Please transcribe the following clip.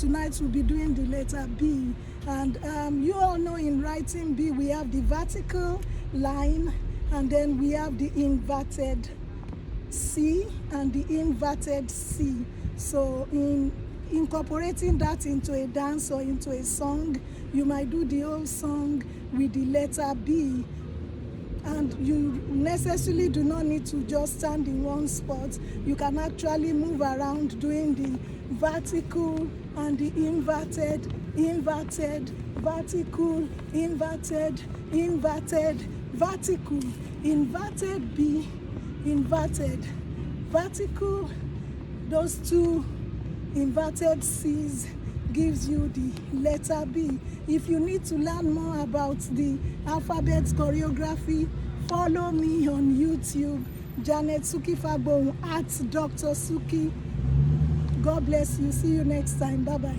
Tonight we'll be doing the letter B, and you all know in writing B we have the vertical line, and then we have the inverted C and the inverted C. So in incorporating that into a dance or into a song, you might do the whole song with the letter B, and you necessarily do not need to just stand in one spot. You can actually move around doing the vertical and the inverted, inverted, vertical, inverted, inverted, vertical, inverted B, inverted, vertical. Those two inverted C's gives you the letter B. If you need to learn more about the alphabet choreography, follow me on YouTube, Janet Suki Fagbohun at Dr. Suki. God bless you. See you next time. Bye-bye.